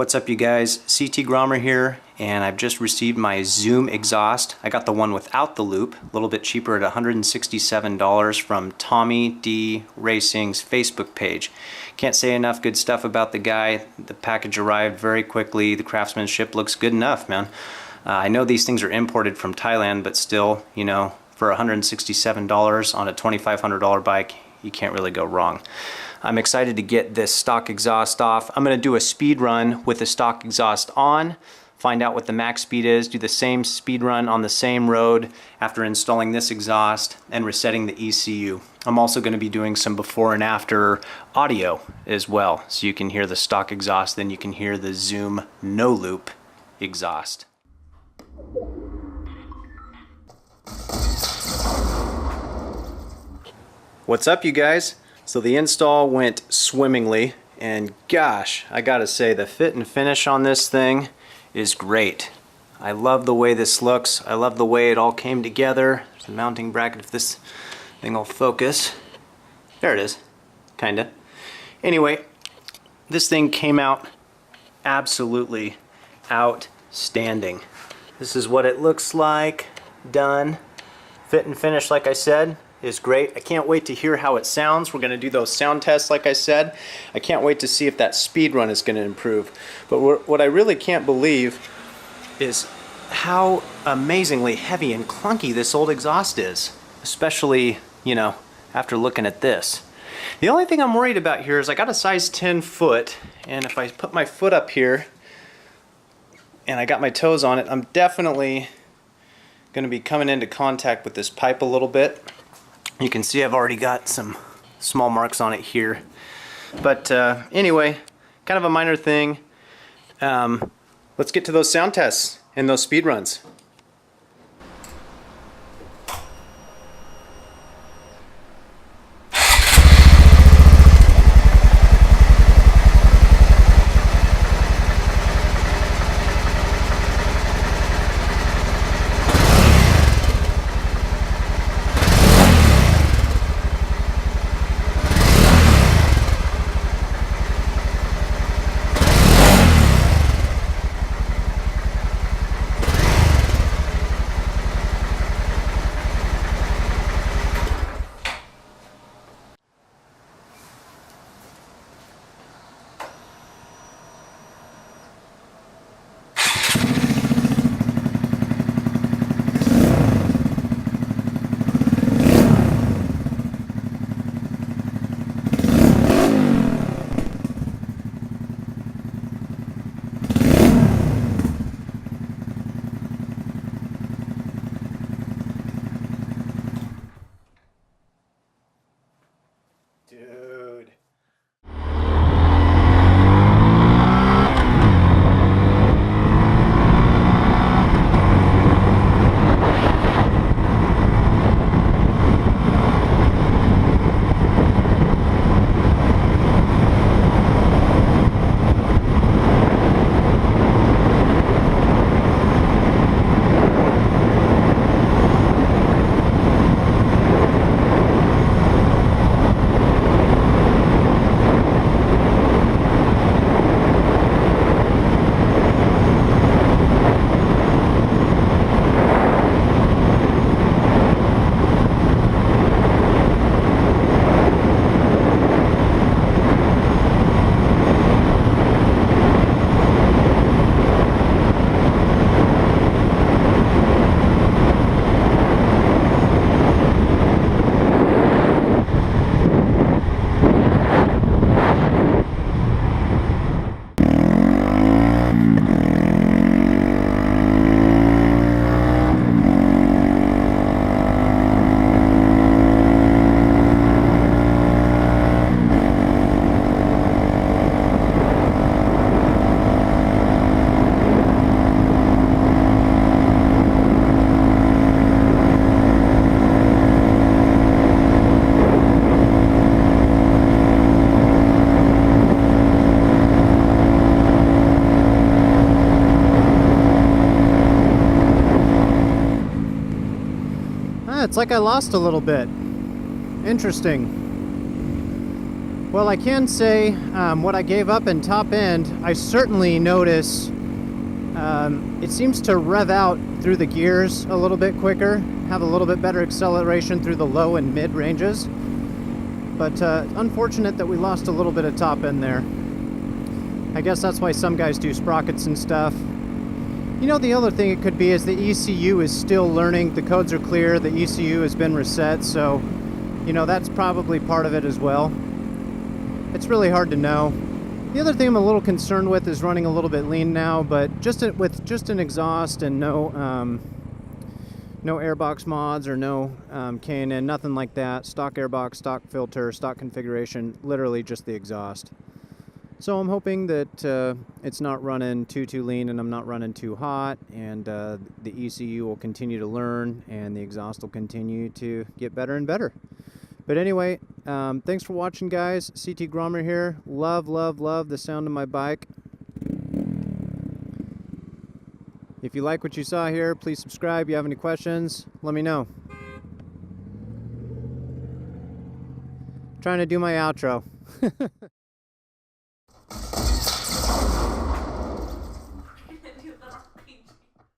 What's up, you guys? CT Gromer here, and I've just received my Zoom exhaust. I got the one without the loop, a little bit cheaper at $167 from Tommy D Racing's Facebook page. Can't say enough good stuff about the guy. The package arrived very quickly. The craftsmanship looks good enough, man. I know these things are imported from Thailand, but still, you know, for $167 on a $2,500 bike, you can't really go wrong. I'm excited to get this stock exhaust off. I'm going to do a speed run with the stock exhaust on, find out what the max speed is, do the same speed run on the same road after installing this exhaust and resetting the ECU. I'm also going to be doing some before and after audio as well, so you can hear the stock exhaust, then you can hear the Zoom no loop exhaust. What's up, you guys? So the install went swimmingly, and gosh, I gotta say the fit and finish on this thing is great. I love the way this looks. I love the way it all came together. There's a mounting bracket if this thing will focus. There it is, kinda. Anyway, this thing came out absolutely outstanding. This is what it looks like done. Fit and finish, like I said, is great. I can't wait to hear how it sounds. We're going to do those sound tests, like I said. I can't wait to see if that speed run is going to improve. But what I really can't believe is how amazingly heavy and clunky this old exhaust is, especially, you know, after looking at this. The only thing I'm worried about here is I got a size 10 foot, and if I put my foot up here and I got my toes on it, I'm definitely going to be coming into contact with this pipe a little bit. You can see I've already got some small marks on it here. But anyway, kind of a minor thing. Let's get to those sound tests and those speed runs. Dude. It's like I lost a little bit. Interesting. Well, I can say what I gave up in top end, I certainly notice it seems to rev out through the gears a little bit quicker, have a little bit better acceleration through the low and mid ranges. But unfortunate that we lost a little bit of top end there. I guess that's why some guys do sprockets and stuff. You know, the other thing it could be is the ECU is still learning. The codes are clear, the ECU has been reset, so you know, that's probably part of it as well. It's really hard to know. The other thing I'm a little concerned with is running a little bit lean now, but with just an exhaust and no airbox mods or no K&N, nothing like that. Stock airbox, stock filter, stock configuration, literally just the exhaust. So I'm hoping that it's not running too lean and I'm not running too hot, and the ECU will continue to learn and the exhaust will continue to get better and better. But anyway, thanks for watching, guys. CT Gromer here. Love the sound of my bike. If you like what you saw here, please subscribe. If you have any questions, let me know. Trying to do my outro.